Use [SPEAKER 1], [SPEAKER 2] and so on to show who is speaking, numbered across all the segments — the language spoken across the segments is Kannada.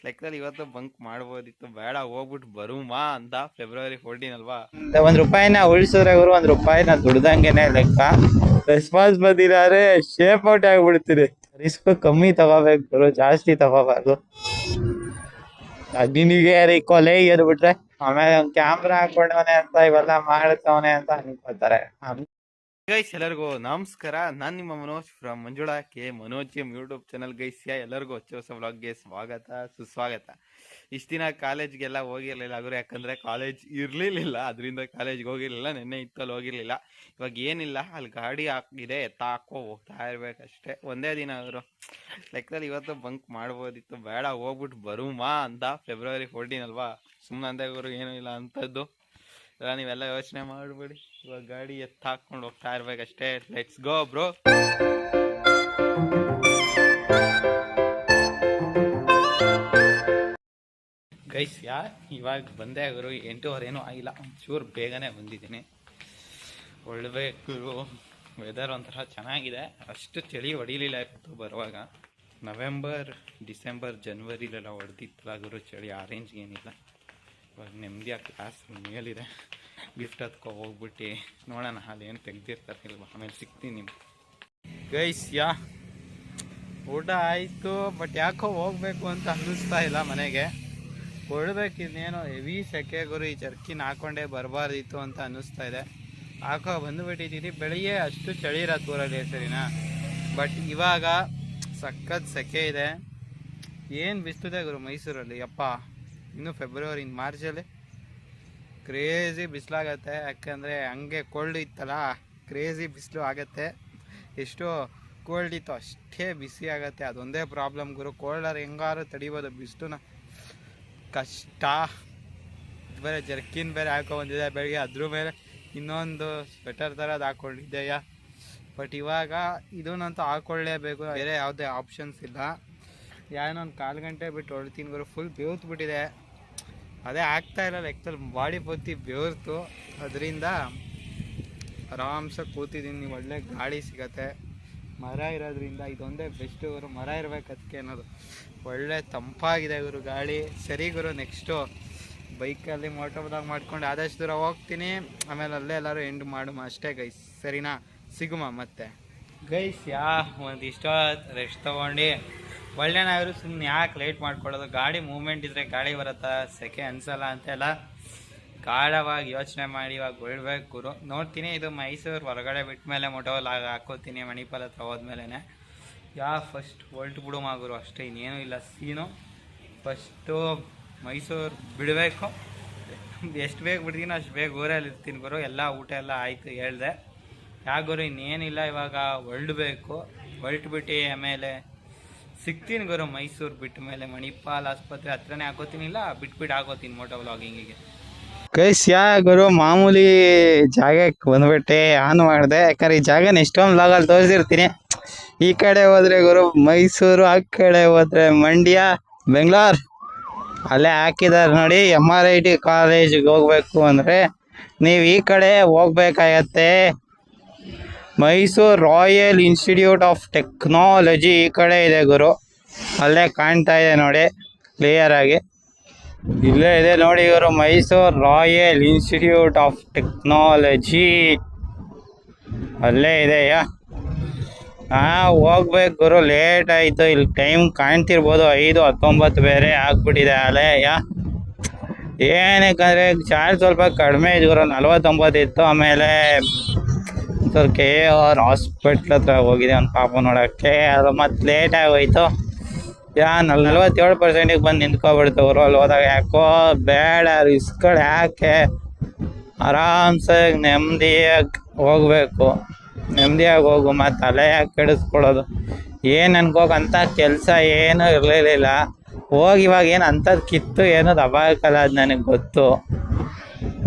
[SPEAKER 1] ಲೆಕ್ಕದಲ್ಲಿ ಇವತ್ತು ಬಂಕ್ ಮಾಡ್ಬೋದಿತ್ತು, ಬೇಡ ಹೋಗ್ಬಿಟ್ಟು ಬರುಮಾ ಅಂತ. February 14 ಅಲ್ವಾ.
[SPEAKER 2] ₹1 ಉಳಿಸಿದ್ರೆ ಗುರು ₹1 ದುಡ್ದಂಗೆನೆ ಲೆಕ್ಕ. ರೆಸ್ಪಾನ್ಸ್ ಬಂದಿದ್ದಾರೆ, ಶೇಪ್ ಔಟ್ ಆಗ್ಬಿಡ್ತೀರಿ. ರಿಸ್ಕ್ ಕಮ್ಮಿ ತಗೋಬೇಕು ಗುರು, ಜಾಸ್ತಿ ತಗೋಬಾರ್ದು. ನಿನಗೆ ಕೊಲೆ ಎದ್ಬಿಟ್ರೆ ಆಮೇಲೆ ಕ್ಯಾಮ್ರಾ ಹಾಕೊಂಡವನೆ ಅಂತ ಇವೆಲ್ಲ ಮಾಡ್ತವನೆ ಅಂತ ಅನ್ಕೋತಾರೆ.
[SPEAKER 1] ಗೈಸ್ ಎಲ್ಲರಿಗೂ ನಮಸ್ಕಾರ, ನಾನು ನಿಮ್ಮ Manoj from Manjula K Manoj YouTube channel. Guys ಎಲ್ಲರಿಗೂ ಹೊಸ ವ್ಲಾಗ್ಗೆ ಸ್ವಾಗತ ಸುಸ್ವಾಗತ. ಇಷ್ಟು ದಿನ ಕಾಲೇಜ್ಗೆಲ್ಲ ಹೋಗಿರ್ಲಿಲ್ಲ ಗುರು, ಯಾಕಂದ್ರೆ ಕಾಲೇಜ್ ಇರ್ಲಿಲ್ಲ, ಅದರಿಂದ ಕಾಲೇಜ್ಗೆ ಹೋಗಿರ್ಲಿಲ್ಲ. ನೆನ್ನೆ ಇತ್ತಲ್ಲಿ ಹೋಗಿರ್ಲಿಲ್ಲ. ಇವಾಗ ಏನಿಲ್ಲ, ಅಲ್ಲಿ ಗಾಡಿ ಹಾಕಿದೆ, ಹಾಕೋ ಹೋಗ್ತಾ ಇರ್ಬೇಕಷ್ಟೇ. ಒಂದೇ ದಿನ ಅವರು ಲೆಕ್ಕದಲ್ಲಿ ಇವತ್ತು ಬಂಕ್ ಮಾಡ್ಬೋದಿತ್ತು, ಬೇಡ ಹೋಗ್ಬಿಟ್ಟು ಬರುಮಾ ಅಂತ. February 14 ಅಲ್ವಾ, ಸುಮ್ಮನೆ ಅಂದೇ ಗುರು, ಏನೂ ಇಲ್ಲ ಅಂಥದ್ದು. ನೀವೆಲ್ಲ ಯೋಚನೆ ಮಾಡ್ಬೇಡಿ, ಇವಾಗ ಗಾಡಿ ಹಾಕೊಂಡು ಹೋಗ್ತಾ ಇರ್ಬೇಕಷ್ಟೇ. Let's go bro. ಗೈಸ್ ಇವಾಗ ಬಂದೆ ಗುರು, 8:15 ಏನೂ ಆಗಿಲ್ಲ, ಒಂಚೂರು ಬೇಗನೆ ಬಂದಿದ್ದೀನಿ. ಒಳ್ಬೇಕು, ವೆದರ್ ಒಂಥರ ಚೆನ್ನಾಗಿದೆ, ಅಷ್ಟು ಚಳಿ ಹೊಡಿಲಿಲ್ಲ ಇತ್ತು ಬರುವಾಗ. ನವೆಂಬರ್, ಡಿಸೆಂಬರ್, ಜನವರಿಲೆಲ್ಲ ಹೊಡೆದಿತ್ತಲ್ಲ ಗುರು ಚಳಿ, ಆ ರೇಂಜ್ಗೆ ಏನಿಲ್ಲ. ಇವಾಗ ನೆಮ್ಮದಿಯಾಗಿ ಕ್ಲಾಸ್ ಮೇಲಿದೆ, ಗಿಫ್ಟ್ ಹತ್ಕೊ ಹೋಗ್ಬಿಟ್ಟು ನೋಡೋಣ ಅಲ್ಲಿ ಏನು ತೆಗ್ದಿರ್ತಾರೆ ಇಲ್ವ, ಆಮೇಲೆ ಸಿಗ್ತೀನಿ ನಿಮ್ಗೆ. ಗೈಸ್ ಊಟ ಆಯಿತು, ಬಟ್ ಯಾಕೋ ಹೋಗ್ಬೇಕು ಅಂತ ಅನ್ನಿಸ್ತಾ ಇಲ್ಲ ಮನೆಗೆ. ಹೊರಡ್ಬೇಕಿನ್ನೇನೋ ಹೆವಿ ಸೆಕೆ ಗುರು, ಈ ಜರ್ಕಿನ್ ಹಾಕೊಂಡೇ ಬರಬಾರ್ದಿತ್ತು ಅಂತ ಅನ್ನಿಸ್ತಾ ಇದೆ. ಹಾಕೋ ಬಂದುಬಿಟ್ಟಿದ್ದೀನಿ. ಬೆಳಿಗ್ಗೆ ಅಷ್ಟು ಚಳಿ ಇರೋದು ಊರಲ್ಲಿ ಸರಿನಾ, ಬಟ್ ಇವಾಗ ಸಖತ್ ಸೆಕೆ ಇದೆ. ಏನು ಬಿಸಿಲಿದೆ ಗುರು ಮೈಸೂರಲ್ಲಿ, ಯಪ್ಪ. ಇನ್ನು ಫೆಬ್ರವರಿ, ಮಾರ್ಚಲ್ಲಿ ಕ್ರೇಜಿ ಬಿಸಿಲಾಗತ್ತೆ, ಯಾಕಂದರೆ ಹಂಗೆ ಕೋಲ್ಡ್ ಇತ್ತಲ್ಲ, ಕ್ರೇಜಿ ಬಿಸಿಲು ಆಗುತ್ತೆ. ಎಷ್ಟು ಕೋಲ್ಡ್ ಇತ್ತು ಅಷ್ಟೇ ಬಿಸಿ ಆಗುತ್ತೆ, ಅದೊಂದೇ ಪ್ರಾಬ್ಲಮ್ ಗುರು. ಕೋಲ್ಡರ್ ಹೆಂಗಾರು ತಡಿಬೋದು, ಬಿಸಿಲುನ ಕಷ್ಟ. ಬೇರೆ ಜರ್ಕಿನ್ ಬೇರೆ ಹಾಕೊಂಡ್ಬಂದಿದೆ ಬೆಳಗ್ಗೆ, ಅದ್ರ ಮೇಲೆ ಇನ್ನೊಂದು ಸ್ವೆಟರ್ ಥರದ್ದು ಹಾಕ್ಕೊಂಡಿದ್ದೆಯಾ. ಬಟ್ ಇವಾಗ ಇದನ್ನಂತೂ ಹಾಕ್ಕೊಳ್ಳೇಬೇಕು, ಬೇರೆ ಯಾವುದೇ ಆಪ್ಷನ್ಸ್ ಇಲ್ಲ. ಏನೊಂದು 1/4 ಗಂಟೆ ಬಿಟ್ಟು ಹೊರಡ್ತೀನಿ ಗುರು, ಫುಲ್ ಬೇವ್ತ್ಬಿಟ್ಟಿದೆ. ಅದೇ ಆಗ್ತಾ ಇಲ್ಲ, ಲೆಕ್ಕದಲ್ಲಿ ಬಾಡಿ ಪೂರ್ತಿ ಬೆವರ್ತು, ಅದರಿಂದ ಆರಾಮ್ಸೆ ಕೂತಿದ್ದೀನಿ. ಒಳ್ಳೆ ಗಾಳಿ ಸಿಗತ್ತೆ, ಮರ ಇರೋದ್ರಿಂದ ಇದೊಂದೇ ಬೆಸ್ಟ್ ಗುರು. ಮರ ಇರಬೇಕು ಅದಕ್ಕೆ ಅನ್ನೋದು. ಒಳ್ಳೆ ತಂಪಾಗಿದೆ ಗುರು ಗಾಳಿ. ಸರಿ ಗುರು, ನೆಕ್ಸ್ಟು ಬೈಕಲ್ಲಿ ಮೋಟೋ ಬ್ಲಾಗ್ ಮಾಡ್ಕೊಂಡು ಆದಷ್ಟು ದೂರ ಹೋಗ್ತೀನಿ, ಆಮೇಲೆ ಅಲ್ಲೇ ಎಲ್ಲರೂ ಎಂಡ್ ಮಾಡುಮ ಅಷ್ಟೇ ಗೈಸ್, ಸರಿನಾ? ಸಿಗುಮ ಮತ್ತೆ ಗೈಸ್. ಒಂದಿಷ್ಟು ರೆಸ್ಟ್ ತೊಗೊಂಡು ಒಳ್ಳೆನಾದ್ರು ಸುಮ್ಮನೆ ಯಾಕೆ ಲೇಟ್ ಮಾಡ್ಕೊಳ್ಳೋದು. ಗಾಡಿ ಮೂವ್ಮೆಂಟ್ ಇದ್ದರೆ ಗಾಡಿ ಬರುತ್ತಾ, ಸೆಕೆ ಅನಿಸಲ್ಲ ಅಂತೆಲ್ಲ ಗಾಢವಾಗಿ ಯೋಚನೆ ಮಾಡಿ ಇವಾಗ ಹೊರಡ್ಬೇಕು ಗುರು. ನೋಡ್ತೀನಿ, ಇದು ಮೈಸೂರು ಹೊರಗಡೆ ಬಿಟ್ಟ ಮೇಲೆ ಮೊಟೋಲಾಗ ಹಾಕೋತೀನಿ, ಮಣಿಪಾಲ್ ಹತ್ರ ಹೋದ್ಮೇಲೆ. ಫಸ್ಟ್ ಹೊಲ್ಟು ಬಿಡು ಗುರು, ಅಷ್ಟೇ, ಇನ್ನೇನು ಇಲ್ಲ ಸೀನು. ಫಸ್ಟು ಮೈಸೂರು ಬಿಡಬೇಕು, ಎಷ್ಟು ಬೇಗ ಬಿಡ್ತೀನೋ ಅಷ್ಟು ಬೇಗ ಊರಲ್ಲಿ ಇರ್ತೀನಿ ಗುರು. ಎಲ್ಲ ಊಟ ಎಲ್ಲ ಆಯಿತು ಹೇಳ್ದೆ, ಗುರು ಇನ್ನೇನಿಲ್ಲ, ಇವಾಗ ಹೊರಡಬೇಕು. ಹೊರಟುಬಿಟ್ಟು ಆಮೇಲೆ ಸಿಗ್ತೀನಿ ಗುರು ಮೈಸೂರು ಬಿಟ್ಟ ಮೇಲೆ. ಮಣಿಪಾಲ್ ಆಸ್ಪತ್ರೆ ಹತ್ರನೇ ಹಾಕೋತೀನಿ, ಇಲ್ಲ ಬಿಟ್ಬಿಟ್ಟು ಹಾಕೋತೀನಿ ಮೋಟೋ ವ್ಲಾಗಿಂಗಿಗೆ.
[SPEAKER 2] ಗೈಸ್ ಗುರು, ಮಾಮೂಲಿ ಜಾಗಕ್ಕೆ ಬಂದ್ಬಿಟ್ಟೆ, ಆನ್ ಮಾಡಿದೆ. ಯಾಕಂದ್ರೆ ಈ ಜಾಗನ ಎಷ್ಟೊಂದು ವ್ಲಾಗಲ್ಲಿ ತೋರಿಸಿರ್ತೀನಿ. ಈ ಕಡೆ ಹೋದ್ರೆ ಗುರು ಮೈಸೂರು, ಆ ಕಡೆ ಹೋದ್ರೆ ಮಂಡ್ಯ, ಬೆಂಗಳೂರು, ಅಲ್ಲೇ ಹಾಕಿದ್ದಾರೆ ನೋಡಿ. MRIT ಕಾಲೇಜಿಗೆ ಹೋಗ್ಬೇಕು ಅಂದರೆ ನೀವು ಈ ಕಡೆ ಹೋಗ್ಬೇಕಾಗತ್ತೆ. Mysuru royal institute of technology ಈ ಕಡೆ ಇದೆ ಗುರು, ಅಲ್ಲೇ ಕಾಣ್ತಾ ಇದೆ ನೋಡಿ ಕ್ಲಿಯರ್ ಆಗಿ. ಇಲ್ಲೇ ಇದೆ ನೋಡಿ ಗುರು, Mysuru royal institute of technology ಅಲ್ಲೇ ಇದೆಯಾ. ಹೋಗ್ಬೇಕು ಗುರು, ಲೇಟ್ ಆಯಿತು. ಇಲ್ಲಿ ಟೈಮ್ ಕಾಣ್ತಿರ್ಬೋದು, 5:19 ಬೇರೆ ಆಗ್ಬಿಟ್ಟಿದೆ ಅಲ್ಲೇ. ಏನಕ್ಕಂದರೆ ಚಾರ್ಜ್ ಸ್ವಲ್ಪ ಕಡಿಮೆ ಇದೆ ಗುರು, 49 ಇತ್ತು. ಆಮೇಲೆ ಸ್ವಲ್ಪ KR ಹಾಸ್ಪಿಟ್ಲ್ ಹತ್ರ ಹೋಗಿದೆ ಒಂದು ಪಾಪ ನೋಡೋಕ್ಕೆ, ಅದು ಮತ್ತೆ ಲೇಟ್ ಆಗೋಯ್ತು. 47%ಗೆ ಬಂದು ನಿಂತ್ಕೊಬಿಡ್ತು ಗುರು. ಅಲ್ಲಿ ಹೋದಾಗ ಯಾಕೋ ಬೇಡ, ರಿಸ್ಕ್ಗಳು ಯಾಕೆ, ಆರಾಮ್ಸೆ ನೆಮ್ಮದಿಯಾಗಿ ಹೋಗ್ಬೇಕು. ನೆಮ್ಮದಿಯಾಗಿ ಹೋಗು, ಮತ್ತು ತಲೆ ಯಾಕೆ ಕೆಡಿಸ್ಕೊಳ್ಳೋದು. ಏನು ಅನ್ಕೋಕಂತ ಕೆಲಸ ಏನೂ ಇರಲಿಲ್ಲ. ಹೋಗಿ ಇವಾಗ ಏನು ಅಂಥದ್ದು ಕಿತ್ತು ಏನೋ ದಬಾಕಲ್ಲ, ಅದು ನನಗೆ ಗೊತ್ತು.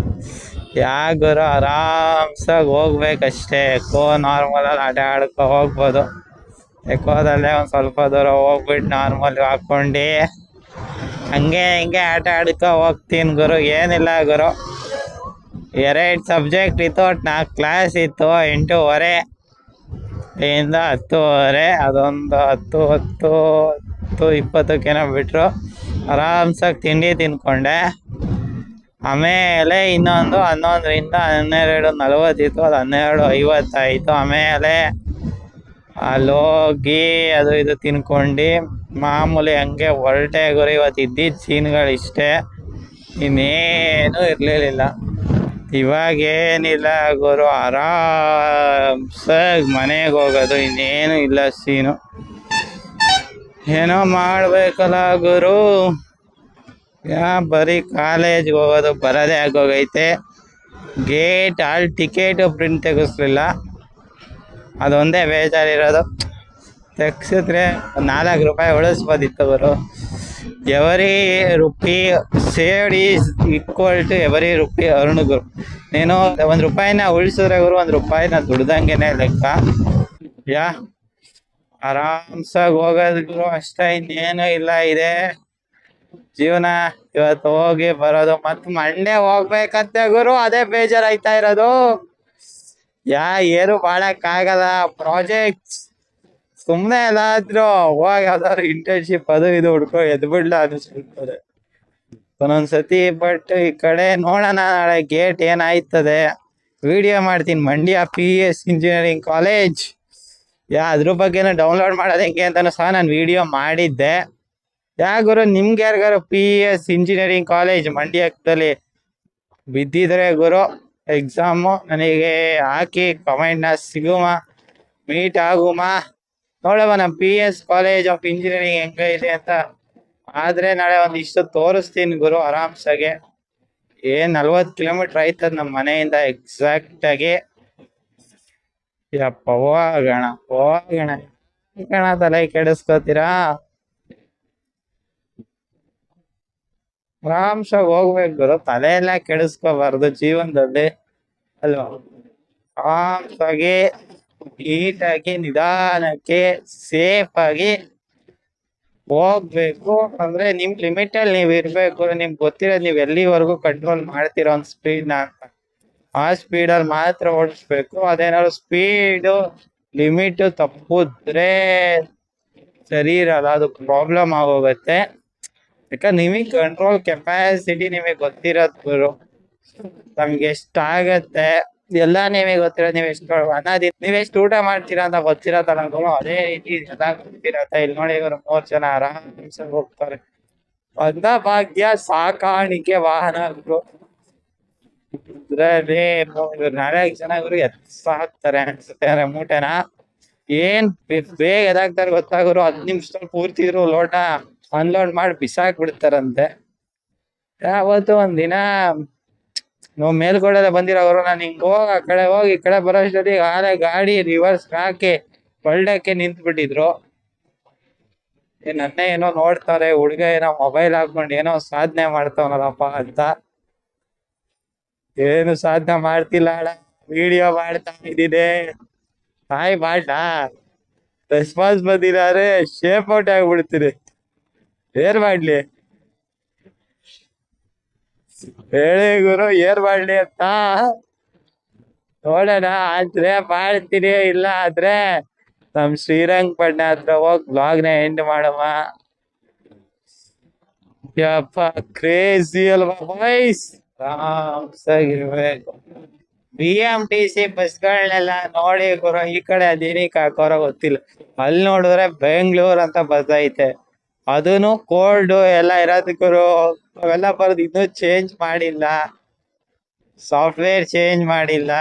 [SPEAKER 2] ಗುರು ಆರಾಮ್ಸಾಗಿ ಹೋಗ್ಬೇಕಷ್ಟೇ. ನಾರ್ಮಲಲ್ಲಿ ಆಟ ಆಡ್ಕೊ ಹೋಗ್ಬೋದು. ಎಕೋದಲ್ಲೇ ಒಂದು ಸ್ವಲ್ಪ ದೂರ ಹೋಗ್ಬಿಟ್ಟು ನಾರ್ಮಲ್ ಹಾಕ್ಕೊಂಡು ಹಂಗೆ ಹಿಂಗೆ ಆಟ ಆಡ್ಕೊ ಹೋಗ್ತೀನಿ ಗುರು. ಏನಿಲ್ಲ ಗುರು, 2 ಸಬ್ಜೆಕ್ಟ್ ಇತ್ತು, 4 ಕ್ಲಾಸ್ ಇತ್ತು. 8:30 ಇಂದ 10:30, ಅದೊಂದು 10:20 ಬಿಟ್ಟರು. ಆರಾಮ್ಸಾಗಿ ತಿಂಡಿ ತಿನ್ಕೊಂಡೆ. ಆಮೇಲೆ ಇನ್ನೊಂದು 11ರಿಂದ 12:40 ಅದು 12:50 ಆಮೇಲೆ ಅಲ್ಲೋಗಿ ಅದು ಇದು ತಿನ್ಕೊಂಡು ಮಾಮೂಲಿ ಹಂಗೆ ಹೊರಟೆ ಗುರು. ಇವತ್ತು ಇದ್ದಿದ್ದ ಸೀನ್ಗಳು ಇಷ್ಟೇ, ಇನ್ನೇನು ಇರ್ಲಿಲ್ಲ. ಇವಾಗೇನಿಲ್ಲ ಗುರು, ಆರಾಮ್ಸಾಗಿ ಮನೆಗೆ ಹೋಗೋದು, ಇನ್ನೇನು ಇಲ್ಲ ಸೀನು. ಏನೋ ಮಾಡ್ಬೇಕಲ್ಲ ಗುರು. ಬರೀ ಕಾಲೇಜ್ಗೆ ಹೋಗೋದು ಬರೋದೇ ಆಗೋಗೈತೆ. ಗೇಟ್ ಅಲ್ಲಿ ಟಿಕೆಟ್ ಪ್ರಿಂಟ್ ತೆಗಿಸ್ಲಿಲ್ಲ, ಅದೊಂದೇ ಬೇಜಾರಿರೋದು. ತೆಗ್ಸಿದ್ರೆ 4 ರೂಪಾಯಿ ಉಳಿಸ್ಬೋದಿತ್ತು ಗುರು. Every rupee saved is equal to every rupee earn ಗುರು. ನೀನು 1 ರೂಪಾಯಿನ ಉಳಿಸಿದ್ರೆ ಗುರು 1 ರೂಪಾಯಿನ ದುಡ್ದಂಗೆನೆ ಲೆಕ್ಕ. ಆರಾಮ್ಸಾಗಿ ಹೋಗೋದು ಗುರು ಅಷ್ಟೇ, ಇನ್ನೇನು ಇಲ್ಲ. ಇದೆ ಜೀವನ. ಇವತ್ತು ಹೋಗಿ ಬರೋದು, ಮತ್ ಮಂಡೇ ಹೋಗ್ಬೇಕಂತೆ ಗುರು, ಅದೇ ಬೇಜಾರಾಯ್ತಾ ಇರೋದು. ಏನು ಮಾಡಕ್ ಆಗಲ್ಲ. ಪ್ರಾಜೆಕ್ಟ್ಸ್ ಸುಮ್ನೆ ಎಲ್ಲಾದ್ರೂ ಹೋಗಿ ಯಾವ್ದಾದ್ರು ಇಂಟರ್ನ್ಶಿಪ್ ಅದು ಇದು ಹುಡ್ಕೊ ಎದ್ಬಿಡ್ಲ ಅನಿಸ್ಬಿಡ್ತದೆ ಒಂದೊಂದ್ಸತಿ. ಬಟ್ ಈ ಕಡೆ ನೋಡೋಣ ನಾಳೆ ಗೇಟ್ ಏನಾಯ್ತದೆ. ವಿಡಿಯೋ ಮಾಡ್ತೀನಿ ಮಂಡ್ಯ PS ಇಂಜಿನಿಯರಿಂಗ್ ಕಾಲೇಜ್. ಅದ್ರ ಬಗ್ಗೆನೂ ಡೌನ್ಲೋಡ್ ಮಾಡೋದು ಹೆಂಗೆ ಅಂತಾನು ಸಹ ನಾನು ವಿಡಿಯೋ ಮಾಡಿದ್ದೆ. ಗುರು ನಿಮ್ಗೆ ಯಾರಿಗಾರು PS ಇಂಜಿನಿಯರಿಂಗ್ ಕಾಲೇಜ್ ಮಂಡ್ಯದಲ್ಲಿ ಬಿದ್ದಿದ್ರೆ ಗುರು ಎಕ್ಸಾಮು ನನಗೆ ಹಾಕಿ ಕಮೆಂಟ್ನ ಸಿಗುಮ, ಮೀಟ್ ಆಗುಮ, ನೋಡವ ನಮ್ಮ PS ಕಾಲೇಜ್ ಆಫ್ ಇಂಜಿನಿಯರಿಂಗ್ ಹೆಂಗ ಇದೆ ಅಂತ. ಆದ್ರೆ ನಾಳೆ ಒಂದಿಷ್ಟು ತೋರಿಸ್ತೀನಿ ಗುರು ಆರಾಮ್ಸಾಗೆ. 40 ಕಿಲೋಮೀಟರ್ ಆಯ್ತದ ನಮ್ಮ ಮನೆಯಿಂದ ಎಕ್ಸಾಕ್ಟ್ ಆಗಿ. ಯಪ್ಪ ಹೋಗೋಣ ತಲೆ ಕೆಡಿಸ್ಕೋತೀರಾ. ಆರಾಮ್ಸಾಗಿ ಹೋಗ್ಬೇಕು ಗುರು, ತಲೆ ಎಲ್ಲ ಕೆಡಿಸ್ಕೋಬಾರ್ದು ಜೀವನದಲ್ಲಿ ಅಲ್ವಾ. ಆರಾಮ್ಸಾಗಿ ನೀಟಾಗಿ ನಿಧಾನಕ್ಕೆ ಸೇಫ್ ಆಗಿ ಹೋಗ್ಬೇಕು. ಅಂದ್ರೆ ನಿಮ್ ಲಿಮಿಟ್ ಅಲ್ಲಿ ನೀವ್ ಇರ್ಬೇಕು. ನಿಮ್ಗೆ ಗೊತ್ತಿರೋದು ನೀವ್ ಎಲ್ಲಿವರೆಗೂ ಕಂಟ್ರೋಲ್ ಮಾಡ್ತೀರೋ ಒಂದ್ ಸ್ಪೀಡ್ನ ಅಂತ, ಆ ಸ್ಪೀಡಲ್ಲಿ ಮಾತ್ರ ಓಡಿಸ್ಬೇಕು. ಅದೇನಾದ್ರು ಸ್ಪೀಡು ಲಿಮಿಟ್ ತಪ್ಪಿದ್ರೆ ಸರಿ ಇರಲ್ಲ, ಅದು ಪ್ರಾಬ್ಲಮ್ ಆಗೋಗುತ್ತೆ. ಯಾಕಂದ್ರೆ ನಿಮಗೆ ಕಂಟ್ರೋಲ್ ಕೆಪಾಸಿಟಿ ನಿಮಗೆ ಗೊತ್ತಿರೋದು ಗುರು. ನಮ್ಗೆ ಎಷ್ಟಾಗತ್ತೆ ಎಲ್ಲ ನಿಮಗೆ ಗೊತ್ತಿರೋದು. ನೀವ್ ಎಷ್ಟು ಊಟ ಮಾಡ್ತೀರಾ ಅಂತ ಗೊತ್ತಿರತ್ತಲ್ಲ ಗುರು, ಅದೇ ರೀತಿ ಎಲ್ಲ ಗೊತ್ತಿರತ್ತೆ. ಇಲ್ಲಿ ನೋಡಿ ಇವರು 3 ಜನ ಆರಾಮ್ಸೆ ಹೋಗ್ತಾರೆ. ಅಂದ ಭಾಗ್ಯ ಸಾಕಾಣಿಕೆ ವಾಹನ ಗುರು. ಇದ್ರಲ್ಲಿ 4 ಜನ ಗುರು ಎತ್ತಾಕ್ತಾರೆ ಅನ್ಸುತ್ತೆ ಮೂಟೆನ. ಏನ್ ಬೇಗ ಎದಾಕ್ತಾರೆ ಗೊತ್ತಾಗೋರು, 10 ನಿಮಿಷದಲ್ಲಿ ಪೂರ್ತಿ ಇರೋ ಲೋಟ ಅನ್ಲೋಡ್ ಮಾಡಿ ಬಿಸಾಕ್ ಬಿಡ್ತಾರಂತೆ. ಯಾವತ್ತು ಒಂದಿನ ನಾವು ಮೇಲ್ಗಡೆ ಬಂದಿರೋರು, ನಾನು ಹಿಂಗ್ ಆ ಕಡೆ ಹೋಗಿ ಈ ಕಡೆ ಬರೋಷ್ಟೊತ್ತಿಗೆ ಆಲೆ ಗಾಡಿ ರಿವರ್ಸ್ ಹಾಕಿ ಹೊಲ್ಡಕ್ಕೆ ನಿಂತ್ ಬಿಟ್ಟಿದ್ರು. ನನ್ನೇ ಏನೋ ನೋಡ್ತಾರೆ, ಹುಡ್ಗ ಏನೋ ಮೊಬೈಲ್ ಹಾಕೊಂಡು ಏನೋ ಸಾಧನೆ ಮಾಡ್ತಾವನಲ್ಲಪ್ಪ ಅಂತ. ಏನು ಸಾಧನೆ ಮಾಡ್ತಿಲ್ಲ ಅಣ್ಣ, ವಿಡಿಯೋ ಮಾಡ್ತಾ ಇದ್ದೀನಿ. ಹಾಯ್ ಮಾಡ್ಲ ರೆಸ್ಪಾನ್ಸ್ ಬಂದಿದ್ದಾರೆ, ಶೇಪ್ ಔಟ್ ಆಗ್ಬಿಡ್ತೀನಿ. ಏನ್ ಮಾಡ್ಲಿ ಹೇಳಿ ಗುರು, ಏನ್ ಮಾಡ್ಲಿ ಅಂತ ನೋಡೋಣ. ಆದ್ರೆ ಮಾಡ್ತೀನಿ, ಇಲ್ಲ ಆದ್ರೆ ನಮ್ ಶ್ರೀರಂಗಪಟ್ಟಣ ಹತ್ರ ಹೋಗಿ ಬ್ಲಾಗ್ನ ಎಂಡ್ ಮಾಡುವ. ಯಪ್ಪ ಕ್ರೇಜಿ ಅಲ್ವಾ ಬಾಯ್ಸ್. ಆರಾಮ್ಸಾಗಿರ್ಬೇಕು. BMTC ಬಸ್ಗಳನ್ನೆಲ್ಲ ನೋಡಿ ಗುರು, ಈ ಕಡೆ ಅದೇನಕ್ಕೆ ಹಾಕೋರೋ ಗೊತ್ತಿಲ್ಲ. ಅಲ್ಲಿ ನೋಡಿದ್ರೆ ಬೆಂಗಳೂರು ಅಂತ ಬಸ್ ಐತೆ, ಅದನ್ನು ಕೋಲ್ಡ್ ಎಲ್ಲ ಇರೋದು ಗುರು. ಅವೆಲ್ಲ ಬರೋದು ಇನ್ನೂ ಚೇಂಜ್ ಮಾಡಿಲ್ಲ, ಸಾಫ್ಟ್ವೇರ್ ಚೇಂಜ್ ಮಾಡಿಲ್ಲ.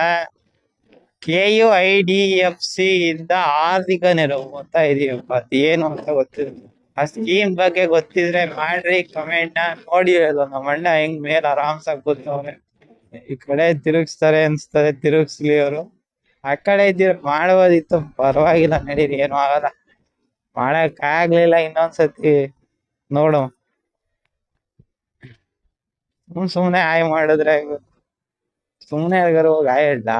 [SPEAKER 2] KUIDFC ಇಂದ ಆರ್ಥಿಕ ನೆರವು ಅಂತ ಇದೆಯಪ್ಪ, ಅದೇನು ಅಂತ ಗೊತ್ತಿಲ್ಲ. ಆ ಸ್ಕೀಮ್ ಬಗ್ಗೆ ಗೊತ್ತಿದ್ರೆ ಮಾಡ್ರಿ ಕಮೆಂಟ್ ನ. ನೋಡಿ ನಮ್ಮ ಅಣ್ಣ ಹೆಂಗ್ ಮೇಲೆ ಆರಾಮ್ಸಾಗಿ ಕೂತವ್ರೆ. ಈ ಕಡೆ ತಿರುಗಿಸ್ತಾರೆ ಅನ್ಸ್ತದೆ, ತಿರುಗಿಸ್ಲಿ ಅವರು. ಆ ಕಡೆ ಇದ್ದೀರ ಮಾಡ್ಬೋದಿತ್ತು, ಪರವಾಗಿಲ್ಲ ನಡೀರಿ, ಏನು ಆಗಲ್ಲ. ಮಾಡಕ್ ಆಗ್ಲಿಲ್ಲ, ಇನ್ನೊಂದ್ಸತಿ ನೋಡು. ಸುಮ್ನೆ ಆಯ್ ಮಾಡಿದ್ರೆ ಸುಮ್ನೆ ಯಾರಿಗಾರು ಹೋಗಿ ಆಯ್ ಹೇಳ್ದ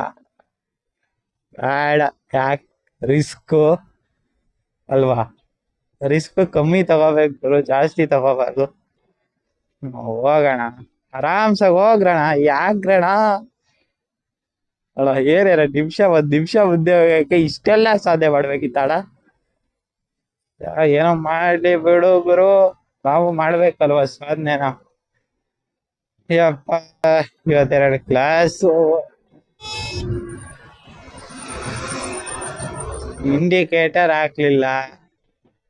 [SPEAKER 2] ಬೇಡ. ಯಾಕೆ ರಿಸ್ಕ್ ಅಲ್ವಾ, ರಿಸ್ಕ್ ಕಮ್ಮಿ ತಗೋಬೇಕು, ಜಾಸ್ತಿ ತಗೋಬಾರ್ದು. ಹೋಗೋಣ ಆರಾಮ್ಸಾಗಿ ಹೋಗ್ರಣ. ಯಾಕ್ರಣ ಅಲ್ಲ, ಏನೇರ ಒಂದ್ ನಿಮಿಷ ಮುಂದೆ ಹೋಗಕ್ಕೆ ಇಷ್ಟೆಲ್ಲ ಸಾಧನೆ ಮಾಡ್ಬೇಕಿತ್ತಾಳ. ಏನೋ ಮಾಡ್ಲಿ ಬಿಡು ಗುರು. ನಾವು ಮಾಡ್ಬೇಕಲ್ವಾ ಸಾಧನೆನ. ಯಪ್ಪ, ಇವತ್ತೆರಡು ಕ್ಲಾಸು, ಇಂಡಿಕೇಟರ್ ಹಾಕ್ಲಿಲ್ಲ.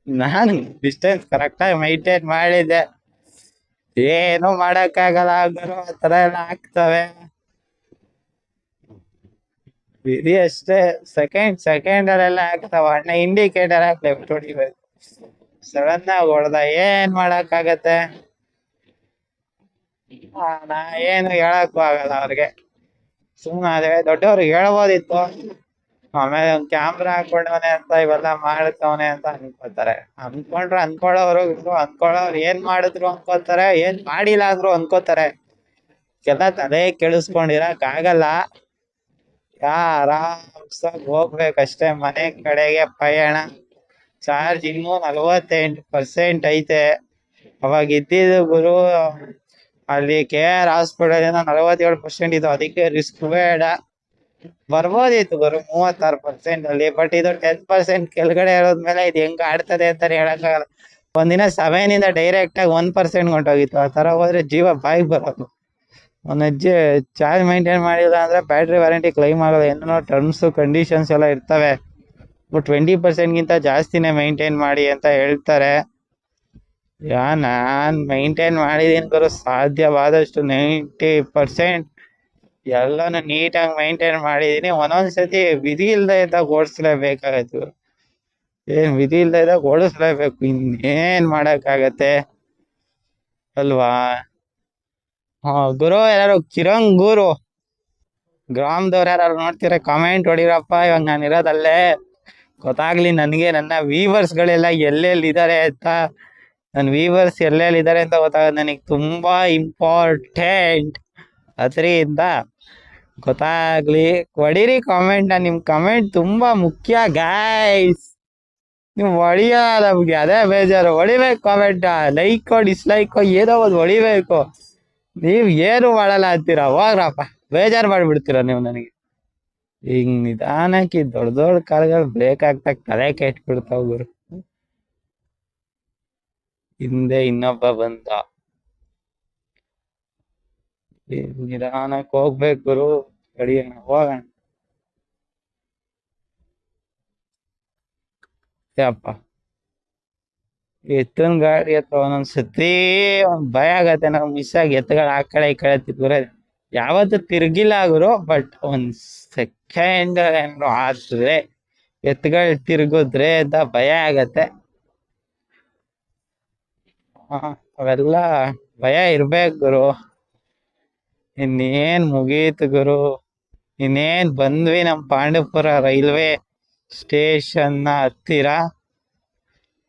[SPEAKER 2] ನಾನು ಡಿಸ್ಟೆನ್ಸ್ ಕರೆಕ್ಟಾಗಿ ಮೈಂಟೈನ್ ಮಾಡಿದ್ದೆ. ಏನು ಮಾಡಕ್ಕಾಗಲ್ಲ ಗುರು, ಆ ಥರ ಎಲ್ಲ ಆಗ್ತವೆ. ವಿಧಿ ಅಷ್ಟೇ. ಸೆಕೆಂಡಲ್ಲೆಲ್ಲ ಆಗ್ತಾವ. ಅಣ್ಣ ಇಂಡಿಕೇಟರ್ ಹಾಕಿ ಲೆಫ್ಟ್ ಹೊಡಿಬೇಕು. ಸಡನ್ ಆಗಿ ಹೊಡೆದ ಏನ್ ಮಾಡಕ್ಕಾಗತ್ತೆ. ನಾ ಏನು ಹೇಳಕ್ಕೂ ಆಗಲ್ಲ ಅವ್ರಿಗೆ. ಸುಮ್ಮನೆ ಅದೇ ದೊಡ್ಡವ್ರಿಗೆ ಹೇಳ್ಬೋದಿತ್ತು. ಆಮೇಲೆ ಒಂದ್ ಕ್ಯಾಮ್ರಾ ಹಾಕೊಂಡವನೆ ಅಂತ ಇವೆಲ್ಲ ಮಾಡ್ತವನೆ ಅಂತ ಅನ್ಕೋತಾರೆ. ಅನ್ಕೊಳ್ಳೋರು ಏನ್ ಮಾಡಿದ್ರು ಅನ್ಕೋತಾರೆ, ಏನ್ ಮಾಡಿಲ್ಲ ಅಂದ್ರು ಅನ್ಕೋತಾರೆ. ಎಲ್ಲ ತಲೆ ಕೆಡಿಸ್ಕೊಂಡಿರಕ್ ಆಗಲ್ಲ. ಆರಾಮ್ಸಾಗಿ ಹೋಗ್ಬೇಕಷ್ಟೇ ಮನೆ ಕಡೆಗೆ ಪಯಣ. ಚಾರ್ಜ್ ಇನ್ನೂ 48% ಐತೆ. ಅವಾಗ ಇದ್ದಿದ್ದು ಗುರು ಅಲ್ಲಿ KR ಹಾಸ್ಪಿಟಲ್ 47% ಇದು. ಅದಕ್ಕೆ ರಿಸ್ಕ್ ಬೇಡ. ಬರ್ಬೋದಿತ್ತು ಗುರು 36% ಅಲ್ಲಿ. ಬಟ್ ಇದು 10% ಕೆಳಗಡೆ ಇರೋದ್ಮೇಲೆ ಇದು ಹೆಂಗ್ ಆಡ್ತದೆ ಅಂತಾನೆ ಹೇಳಕ್ಕಾಗಲ್ಲ. ಒಂದಿನ 7 ಇಂದ ಡೈರೆಕ್ಟ್ ಆಗಿ 1% ಹೊಂಟೋಗಿತ್ತು. ಆ ತರ ಹೋದ್ರೆ ಜೀವ ಬಾಯಿಗೆ ಬರೋದು. ಒಂದ್ ಹೆಜ್ಜೆ ಚಾರ್ಜ್ ಮೈಂಟೈನ್ ಮಾಡಿಲ್ಲ ಅಂದ್ರೆ ಬ್ಯಾಟ್ರಿ ವಾರಂಟಿ ಕ್ಲೈಮ್ ಆಗಲ್ಲ. ಏನೋ ಟರ್ಮ್ಸ್ ಕಂಡೀಷನ್ಸ್ ಎಲ್ಲ ಇರ್ತವೆ. 20% ಗಿಂತ ಜಾಸ್ತಿನೇ ಮೈಂಟೈನ್ ಮಾಡಿ ಅಂತ ಹೇಳ್ತಾರೆ. ನಾನ್ ಮೈಂಟೈನ್ ಮಾಡಿದೀನಿ ಗುರು, ಸಾಧ್ಯವಾದಷ್ಟು 90% ಎಲ್ಲಾನು ನೀಟಾಗಿ ಮೈಂಟೈನ್ ಮಾಡಿದೀನಿ. ಒಂದೊಂದ್ಸತಿ ವಿಧಿ ಇಲ್ದೇ ಇದ್ದಾಗ ಓಡಿಸ್ಲೇಬೇಕಾಗತ್ತೆ. ಏನ್ ವಿಧಿ ಇಲ್ದೇ ಇದ್ದಾಗ ಓಡಿಸ್ಲೇಬೇಕು, ಇನ್ನೇನ್ ಮಾಡಕ್ಕಾಗತ್ತೆ ಅಲ್ವಾ. ಗುರು ಯಾರು ಕಿರಂಗೂರು ಗ್ರಾಮದವ್ರು ಯಾರು ನೋಡ್ತೀರ ಕಾಮೆಂಟ್ ಹೊಡಿರಪ್ಪ. ಇವಾಗ ನಾನು ಇರೋದಲ್ಲೇ, ಗೊತ್ತಾಗ್ಲಿ ನನಗೆ ನನ್ನ ವೀವರ್ಸ್ ಗಳೆಲ್ಲ ಎಲ್ಲೆಲ್ಲಿ ಇದಾರೆ ಅಂತ. ನನ್ನ ವೀವರ್ಸ್ ಎಲ್ಲೆಲ್ಲಿ ಇದಾರೆ ಅಂತ ಗೊತ್ತಾಗೋದು ನನಗೆ ತುಂಬಾ ಇಂಪಾರ್ಟೆಂಟ್. ಅದರಿಂದ ಗೊತ್ತಾಗ್ಲಿ, ಹೊಡಿರಿ ಕಾಮೆಂಟ್. ನಿಮ್ ಕಮೆಂಟ್ ತುಂಬಾ ಮುಖ್ಯ ಗಾಯ್ಸ್. ನೀವು ಹೊಡಿಯಲ್ಲ ನಮ್ಗೆ, ಅದೇ ಬೇಜಾರು. ಹೊಡಿಬೇಕು ಕಾಮೆಂಟ್, ಲೈಕೋ ಡಿಸ್ಲೈಕೋ ಏನೋ ಒಂದು ಹೊಡಿಬೇಕು. ನೀವ್ ಏನು ಮಾಡಲ್ಲ ಅಂತೀರಾ, ಹೋಗ್ರಪ್ಪ, ಬೇಜಾರು ಮಾಡ್ಬಿಡ್ತೀರ ನೀವು ನನಗೆ. ಹಿಂಗ್ ನಿಧಾನಕ್ಕೆ ದೊಡ್ಡ ದೊಡ್ಡ ಕಾರ್ಗಳು ಬ್ರೇಕ್ ಆಗ್ತಾ ತಲೆ ಕೆಟ್ಬಿಡ್ತಾವ ಗುರು. ಹಿಂದೆ ಇನ್ನೊಬ್ಬ ಬಂದ. ನಿಧಾನಕ್ಕೆ ಹೋಗ್ಬೇಕು ಗುರು. ಕಡಿಯೋಣ, ಹೋಗೋಣ. ಯಪ್ಪ, ಎತ್ತಿನ ಗಾಡಿ ಹತ್ರ ಒಂದೊಂದ್ಸತಿ ಭಯ ಆಗತ್ತೆ. ನಾವು ಮಿಸ್ ಆಗಿ ಎತ್ತುಗಳು ಆ ಕಡೆ ಈ ಕಡೆ ತಿರ್ಗುರೆ ಯಾವತ್ತು ತಿರ್ಗಿಲ್ಲ ಗುರು. ಬಟ್ ಒಂದ್ ಸೆಕೆಂಡ್ ಏನಾದ್ರು ಆದ್ರೆ ಎತ್ತುಗಳು ತಿರ್ಗುದ್ರೆ ಅಂತ ಭಯ ಆಗತ್ತೆ. ಅವೆಲ್ಲ ಭಯ ಇರ್ಬೇಕು ಗುರು. ಇನ್ನೇನ್ ಮುಗೀತು ಗುರು, ಇನ್ನೇನ್ ಬಂದ್ವಿ ನಮ್ ಪಾಂಡವಪುರ ರೈಲ್ವೆ ಸ್ಟೇಷನ್ ಹತ್ತಿರ.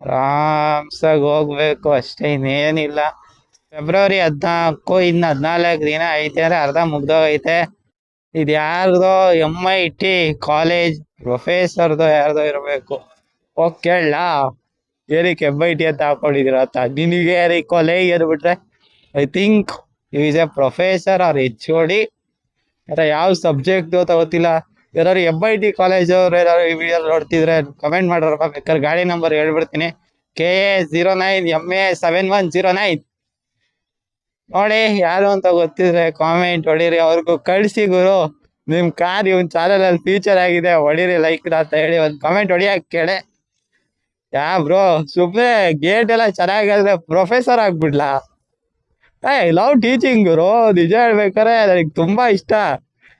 [SPEAKER 2] ಆರಾಮ್ಸಾಗಿ ಹೋಗ್ಬೇಕು ಅಷ್ಟೇ, ಇನ್ನೇನಿಲ್ಲ. ಫೆಬ್ರವರಿ 14, ಇನ್ನು 14 ದಿನ ಐತೆ ಅಂದ್ರೆ ಅರ್ಧ ಮುಗ್ದೋಗೈತೆ. ಇದು ಯಾರ್ದೋ MIT ಕಾಲೇಜ್ ಪ್ರೊಫೆಸರ್ದೋ ಯಾರ್ದೋ ಇರಬೇಕು. ಹೋಗ್ ಕೇಳಲ್ಲ, ಏನಕ್ಕೆ MIT ಅಂತ ಹಾಕೊಂಡಿದೀರ ಅಂತ. ನಿನಗೆ ಕೊಲೆ ಏನ್ಬಿಟ್ರೆ I think is a professor or HOD. ಯಾವ ಸಬ್ಜೆಕ್ಟ್ ಅಂತ ಗೊತ್ತಿಲ್ಲ. ಯಾರು MIT ಕಾಲೇಜ್ ಅವ್ರು ಏನಾದ್ರು ಈ ವಿಡಿಯೋ ನೋಡ್ತಿದ್ರೆ ಕಮೆಂಟ್ ಮಾಡ್ರಪ್ಪ. ಬೇಕಾದ್ರೆ ಗಾಡಿ ನಂಬರ್ ಹೇಳ್ಬಿಡ್ತೀನಿ, KA09MA7109. ನೋಡಿ ಯಾರು ಅಂತ ಗೊತ್ತಿದ್ರೆ ಕಾಮೆಂಟ್ ಹೊಡೀರಿ. ಅವ್ರಿಗೂ ಕಳ್ಸಿ ಗುರು, ನಿಮ್ ಕಾರ್ ಇವನ್ ಚಾನಲ್ ಅಲ್ಲಿ ಫೀಚರ್ ಆಗಿದೆ, ಹೊಡೀರಿ ಲೈಕ್ ಅಂತ ಹೇಳಿ ಒಂದು ಕಮೆಂಟ್ ಹೊಡಿಯಕ್ ಕೇಳಿ. ಬ್ರೋ ಸುಮ್ಮನೆ ಗೇಟ್ ಎಲ್ಲ ಚೆನ್ನಾಗಾದ್ರೆ ಪ್ರೊಫೆಸರ್ ಆಗ್ಬಿಡ್ಲಾ? ಲವ್ ಟೀಚಿಂಗ್ ಗುರು. ನಿಜ ಹೇಳ್ಬೇಕಾರೆ ನನಗೆ ತುಂಬಾ ಇಷ್ಟ.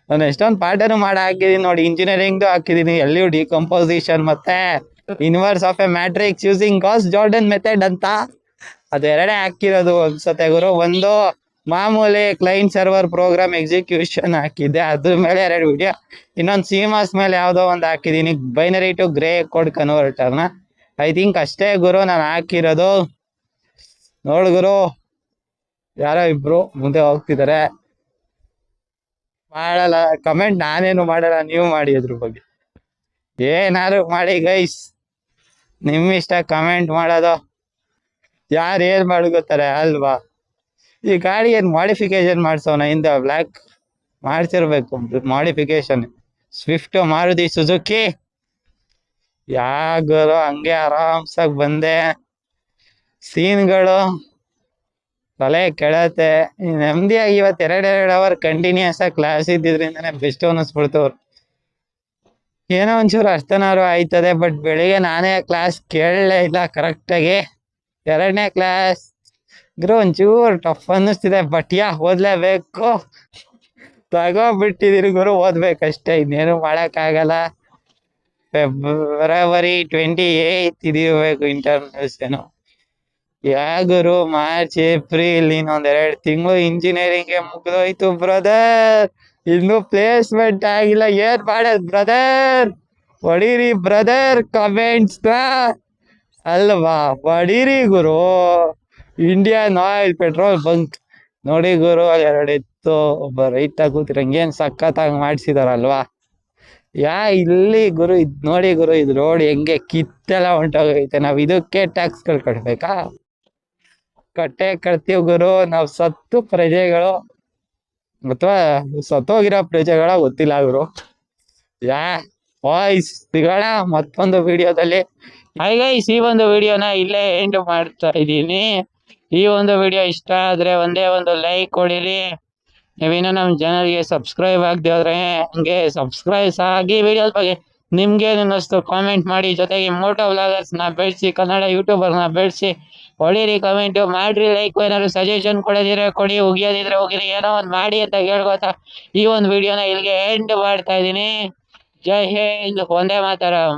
[SPEAKER 2] ನಾನು ಎಷ್ಟೊಂದು ಪಾಠನು ಮಾಡಿ ಹಾಕಿದೀನಿ ನೋಡಿ. ಇಂಜಿನಿಯರಿಂಗ್ದು ಹಾಕಿದೀನಿ, LU ಡಿಕಂಪೋಸಿಷನ್ ಮತ್ತೆ inverse of A matrix using Gauss Jordan method ಅಂತ. ಅದು ಎರಡೇ ಹಾಕಿರೋದು ಅನ್ಸತ್ತೆ ಗುರು. ಒಂದು ಮಾಮೂಲಿ ಕ್ಲೈಂಟ್ ಸರ್ವರ್ ಪ್ರೋಗ್ರಾಮ್ ಎಕ್ಸಿಕ್ಯೂಷನ್ ಹಾಕಿದ್ದೆ, ಅದ್ರ ಮೇಲೆ 2 ವಿಡಿಯೋ. ಇನ್ನೊಂದು CMOS ಮೇಲೆ ಯಾವುದೋ ಒಂದು ಹಾಕಿದೀನಿ, ಬೈನರಿ ಟು ಗ್ರೇ ಕೋಡ್ ಕನ್ವರ್ಟರ್ನ. ಐ ಥಿಂಕ್ ಅಷ್ಟೇ ಗುರು ನಾನು ಹಾಕಿರೋದು. ನೋಡು ಗುರು, ಯಾರೋ ಇಬ್ರು ಮುಂದೆ ಹೋಗ್ತಿದ್ದಾರೆ. ಮಾಡಲ್ಲ ಕಮೆಂಟ್, ನಾನೇನು ಮಾಡಲ್ಲ, ನೀವು ಮಾಡಿ ಅದ್ರ ಬಗ್ಗೆ. ಏನಾದ್ರು ಮಾಡಿ ಗೈಸ್, ನಿಮ್ ಇಷ್ಟ ಕಮೆಂಟ್ ಮಾಡೋದು. ಯಾರು ಏನ್ ಮಾಡ್ಕೋತಾರೆ ಅಲ್ವಾ. ಈ ಗಾಡಿ ಏನ್ ಮಾಡಿಫಿಕೇಶನ್ ಮಾಡ್ಸೋಣ, ಹಿಂದೆ ಬ್ಲ್ಯಾಕ್ ಮಾಡ್ಸಿರ್ಬೇಕು ಮಾಡಿಫಿಕೇಶನ್. ಸ್ವಿಫ್ಟ್ ಮಾರುತಿ ಸುಜುಕಿ ಯಾಗರು ಹಂಗೆ ಆರಾಮ್ಸಾಗಿ ಬಂದೆ. ಸೀನ್ಗಳು ತಲೆ ಕೆಳತ್ತೆ. ನೆಮ್ಮದಿಯಾಗಿ ಇವತ್ತು 2 ಅವರ್ ಕಂಟಿನ್ಯೂಸ್ ಆಗಿ ಕ್ಲಾಸ್ ಇದ್ದಿದ್ರಿಂದನೇ ಬೆಸ್ಟ್ ಅನ್ನಿಸ್ಬಿಡ್ತವ್ರು. ಏನೋ ಒಂಚೂರು ಅರ್ಥನಾರು ಆಯ್ತದೆ, ಬಟ್ ಬೆಳಿಗ್ಗೆ ನಾನೇ ಕ್ಲಾಸ್ ಕೇಳಲೇ ಇಲ್ಲ ಕರೆಕ್ಟಾಗಿ. 2ನೇ ಕ್ಲಾಸ್ ಒಂಚೂರು ಟಫ್ ಅನ್ನಿಸ್ತಿದೆ, ಬಟ್ ಓದ್ಲೇಬೇಕು. ತಗೋಬಿಟ್ಟಿದೀನಿ ಗುರು, ಓದ್ಬೇಕಷ್ಟೇ, ಇನ್ನೇನು ಮಾಡೋಕ್ಕಾಗಲ್ಲ. ಫೆಬ್ರವರಿ 28 ಇದಿರ್ಬೇಕು ಇಂಟರ್ನಲ್ಸ್ ಏನೋ. ಗುರು ಮಾರ್ಚ್ ಏಪ್ರಿಲ್ ಇನ್ನೊಂದ್ 2 ತಿಂಗಳು ಇಂಜಿನಿಯರಿಂಗ್ಗೆ ಮುಗ್ದೋಯ್ತು ಬ್ರದರ್. ಇನ್ನು ಪ್ಲೇಸ್ಮೆಂಟ್ ಆಗಿಲ್ಲ. ಏನ್ ಮಾಡೋದ್ ಬ್ರದರ್? ಹೊಡೀರಿ ಬ್ರದರ್ ಕಮೆಂಟ್ಸ್ ಅಲ್ವಾ, ಹೊಡೀರಿ ಗುರು. ಇಂಡಿಯನ್ ಆಯಿಲ್ ಪೆಟ್ರೋಲ್ ಬಂಕ್ ನೋಡಿ ಗುರು, 2 ಎತ್ತು ಒಬ್ಬ ರೈತ ಕೂತಿರಂಗೇನ್ ಸಖತ್ತಾಗಿ ಮಾಡ್ಸಿದಾರಲ್ವಾ. ಇಲ್ಲಿ ಗುರು ಇದ್ ನೋಡಿ ಗುರು, ಇದು ರೋಡ್ ಹೆಂಗೆ ಕಿತ್ತೆಲ್ಲ ಹೊಂಟೋಗೈತೆ. ನಾವ್ ಇದಕ್ಕೆ ಟ್ಯಾಕ್ಸ್ಗಳು ಕಟ್ಬೇಕಾ? ಕಟ್ಟೆ ಕಟ್ತೀವಿ ಗುರು. ನಾವ್ ಸತ್ತು ಪ್ರಜೆಗಳು ಅಥವಾ ಸತ್ತೋಗಿರೋ ಪ್ರಜೆಗಳ ಗೊತ್ತಿಲ್ಲ ಗುರು. ವಾಯ್ಸ್ ಸಿಗೋಣ ಮತ್ತೊಂದು ವಿಡಿಯೋದಲ್ಲಿ. ಗೈಸ್, ಈ ಒಂದು ವಿಡಿಯೋನ ಇಲ್ಲೇ ಎಂಡ್ ಮಾಡ್ತಾ ಇದ್ದೀನಿ. ಈ ಒಂದು ವಿಡಿಯೋ ಇಷ್ಟ ಆದ್ರೆ ಒಂದೇ ಒಂದು ಲೈಕ್ ಕೊಡಿರಿ. ನೀವೇನೋ ನಮ್ಮ ಚಾನಲ್ಗೆ ಸಬ್ಸ್ಕ್ರೈಬ್ ಆಗದೆ ಹೋದ್ರೆ ಹಂಗೆ ಸಬ್ಸ್ಕ್ರೈಬ್ಸ್ ಆಗಿ. ವಿಡಿಯೋದ ಬಗ್ಗೆ ನಿಮ್ಗೇನು ಅನ್ನಿಸ್ತು ಕಾಮೆಂಟ್ ಮಾಡಿ. ಜೊತೆಗೆ ಮೋಟೋ ವ್ಲಾಗರ್ಸ್ನ ಬೆಳೆಸಿ, ಕನ್ನಡ ಯೂಟ್ಯೂಬರ್ನ ಬೆಳೆಸಿ. ಹೊಡೀರಿ, ಕಮೆಂಟು ಮಾಡ್ರಿ, ಲೈಕ್. ಏನಾದ್ರು ಸಜೆಷನ್ ಕೊಡೋದಿದ್ರೆ ಕೊಡಿ, ಉಗಿಯೋದಿದ್ರೆ ಹೋಗಿರಿ, ಏನೋ ಒಂದು ಮಾಡಿ ಅಂತ ಹೇಳ್ಕೊತಾ ಈ ಒಂದು ವಿಡಿಯೋನ ಇಲ್ಲಿಗೆ ಎಂಡ್ ಮಾಡ್ತಾ ಇದ್ದೀನಿ. ಜೈ ಹಿಂದ್, ಒಂದೇ ಮಾತರಂ.